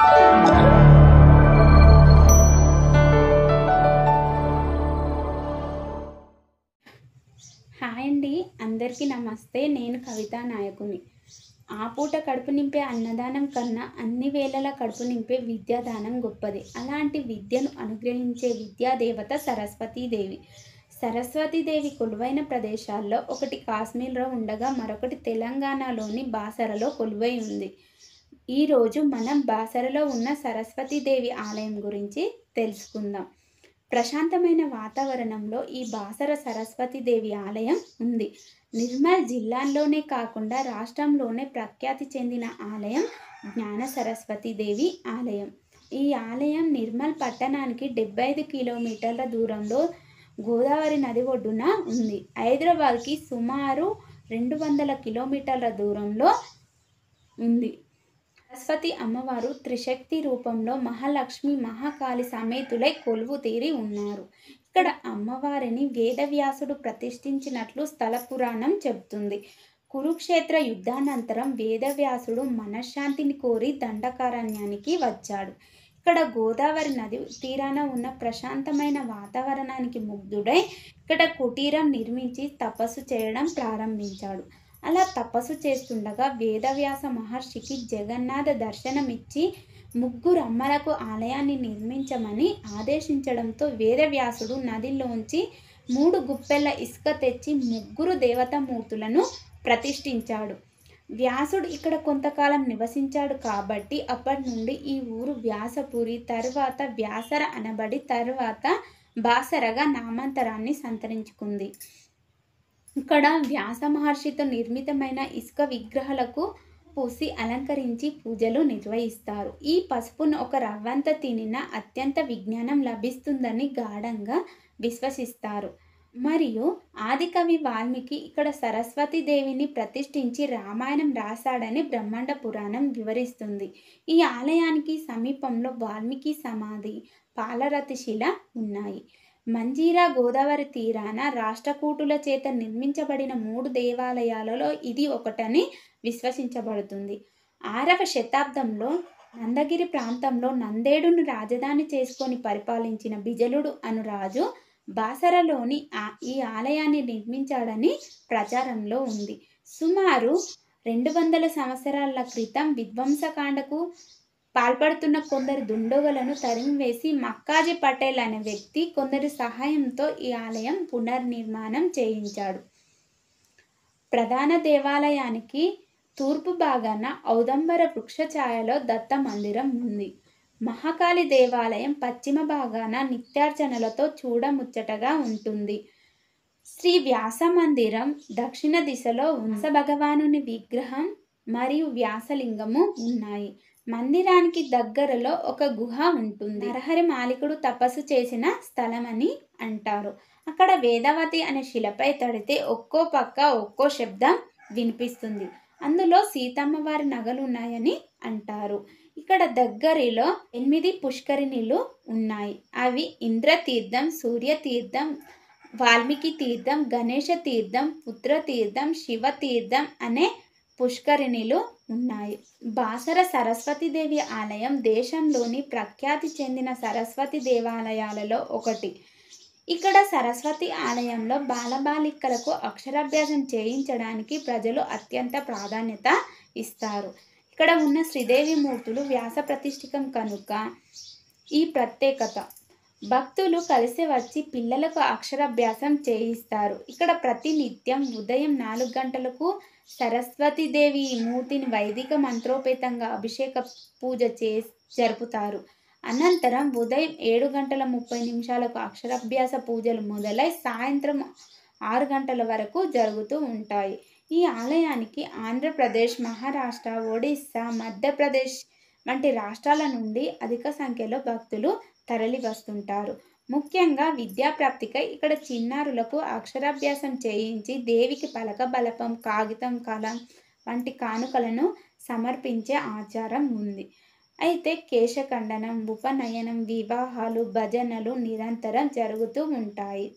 Hi అండి, అందరికీ నమస్తే. నేను కవితా నాయకుని. ఆ పూట కడుపు నింపే అన్నదానం కన్నా అన్ని వేళలా కడుపు నింపే విద్యాదానం గొప్పది. అలాంటి విద్యను అనుగ్రహించే విద్యాదేవత సరస్వతీదేవి. సరస్వతీదేవి కొలువైన ప్రదేశాల్లో ఒకటి కాశ్మీర్లో ఉండగా మరొకటి తెలంగాణలోని బాసరలో కొలువై ఉంది. ఈరోజు మనం బాసరలో ఉన్న సరస్వతీదేవి ఆలయం గురించి తెలుసుకుందాం. ప్రశాంతమైన వాతావరణంలో ఈ బాసర సరస్వతీదేవి ఆలయం ఉంది. నిర్మల్ జిల్లాలోనే కాకుండా రాష్ట్రంలోనే ప్రఖ్యాతి చెందిన ఆలయం జ్ఞాన సరస్వతీదేవి ఆలయం. ఈ ఆలయం నిర్మల్ పట్టణానికి 75 కిలోమీటర్ల దూరంలో గోదావరి నది ఒడ్డున ఉంది. హైదరాబాద్కి సుమారు 200 కిలోమీటర్ల దూరంలో ఉంది. సరస్వతి అమ్మవారు త్రిశక్తి రూపంలో మహాలక్ష్మి మహాకాళి సమేతులై కొలువు తీరి ఉన్నారు. ఇక్కడ అమ్మవారిని వేదవ్యాసుడు ప్రతిష్ఠించినట్లు స్థల పురాణం చెబుతుంది. కురుక్షేత్ర యుద్ధానంతరం వేదవ్యాసుడు మనశ్శాంతిని కోరి దండకారణ్యానికి వచ్చాడు. ఇక్కడ గోదావరి నది తీరాన ఉన్న ప్రశాంతమైన వాతావరణానికి ముగ్ధుడై ఇక్కడ కుటీరం నిర్మించి తపస్సు చేయడం ప్రారంభించాడు. అలా తపస్సు చేస్తుండగా వేదవ్యాస మహర్షికి జగన్నాథ దర్శనమిచ్చి ముగ్గురు అమ్మలకు ఆలయాన్ని నిర్మించమని ఆదేశించడంతో వేదవ్యాసుడు నదిలోంచి 3 గుప్పెళ్ల ఇసుక తెచ్చి ముగ్గురు దేవతామూర్తులను ప్రతిష్ఠించాడు. వ్యాసుడు ఇక్కడ కొంతకాలం నివసించాడు కాబట్టి అప్పటి నుండి ఈ ఊరు వ్యాసపురి, తర్వాత వ్యాసర అనబడి తర్వాత బాసరగా నామాంతరాన్ని సంతరించుకుంది. ఇక్కడ వ్యాస మహర్షితో నిర్మితమైన ఇసుక విగ్రహాలకు పూసి అలంకరించి పూజలు నిర్వహిస్తారు. ఈ పసుపును ఒక రవ్వంత తినినా అత్యంత విజ్ఞానం లభిస్తుందని గాఢంగా విశ్వసిస్తారు. మరియు ఆదికవి వాల్మీకి ఇక్కడ సరస్వతీదేవిని ప్రతిష్ఠించి రామాయణం రాశాడని బ్రహ్మాండ పురాణం వివరిస్తుంది. ఈ ఆలయానికి సమీపంలో వాల్మీకి సమాధి, పాలరతి శిల ఉన్నాయి. మంజీరా గోదావరి తీరాన రాష్ట్రకూటుల చేత నిర్మించబడిన 3 దేవాలయాలలో ఇది ఒకటని విశ్వసించబడుతుంది. 6వ శతాబ్దంలో నందగిరి ప్రాంతంలో నందేడును రాజధాని చేసుకొని పరిపాలించిన బిజలుడు అను రాజు బాసరలోని ఈ ఆలయాన్ని నిర్మించాడని ప్రచారంలో ఉంది. సుమారు 200 సంవత్సరాల క్రితం విధ్వంసకాండకు పాల్పడుతున్న కొందరు దుండగులను తరిమివేసి మక్కాజీ పటేల్ అనే వ్యక్తి కొందరి సహాయంతో ఈ ఆలయం పునర్నిర్మాణం చేయించాడు. ప్రధాన దేవాలయానికి తూర్పు భాగాన ఔదంబర వృక్ష ఛాయలో దత్త మందిరం ఉంది. మహాకాళి దేవాలయం పశ్చిమ భాగాన నిత్యార్చనలతో చూడముచ్చటగా ఉంటుంది. శ్రీ వ్యాస మందిరం దక్షిణ దిశలో వ్యాస భగవానుని విగ్రహం మరియు వ్యాసలింగము ఉన్నాయి. మందిరానికి దగ్గరలో ఒక గుహ ఉంటుంది. నరహరి మాలికుడు తపస్సు చేసిన స్థలమని అంటారు. అక్కడ వేదవతి అనే శిలపై తడితే ఒక్కో పక్క ఒక్కో శబ్దం వినిపిస్తుంది. అందులో సీతమ్మవారి నగలు ఉన్నాయని అంటారు. ఇక్కడ దగ్గరలో 8 పుష్కరిణులు ఉన్నాయి. అవి ఇంద్రతీర్థం, సూర్యతీర్థం, వాల్మీకి తీర్థం, గణేష తీర్థం, పుత్రతీర్థం, శివతీర్థం అనే పుష్కరిణులు ఉన్నాయి. బాసర సరస్వతీదేవి ఆలయం దేశంలోని ప్రఖ్యాతి చెందిన సరస్వతి దేవాలయాలలో ఒకటి. ఇక్కడ సరస్వతి ఆలయంలో బాలబాలికలకు అక్షరాభ్యాసం చేయించడానికి ప్రజలు అత్యంత ప్రాధాన్యత ఇస్తారు. ఇక్కడ ఉన్న శ్రీదేవి మూర్తులు వ్యాస ప్రతిష్ఠికం కనుక ఈ ప్రత్యేకత. భక్తులు కలిసి వచ్చి పిల్లలకు అక్షరాభ్యాసం చేయిస్తారు. ఇక్కడ ప్రతినిత్యం ఉదయం 4 గంటలకు సరస్వతీదేవి మూర్తిని వైదిక మంత్రోపేతంగా అభిషేక పూజ జరుపుతారు. అనంతరం ఉదయం 7:30 అక్షరాభ్యాస పూజలు మొదలై సాయంత్రం 6 గంటల వరకు జరుగుతూ ఉంటాయి. ఈ ఆలయానికి ఆంధ్రప్రదేశ్, మహారాష్ట్ర, ఒడిస్సా, మధ్యప్రదేశ్ వంటి రాష్ట్రాల నుండి అధిక సంఖ్యలో భక్తులు తరలి వస్తుంటారు. ముఖ్యంగా విద్యాప్రాప్తికై ఇక్కడ చిన్నారులకు అక్షరాభ్యాసం చేయించి దేవికి పలక బలపం, కాగితం, కలం వంటి కానుకలను సమర్పించే ఆచారం ఉంది. అయితే కేశఖండనం, ఉపనయనం, వివాహాలు, భజనలు నిరంతరం జరుగుతూ ఉంటాయి.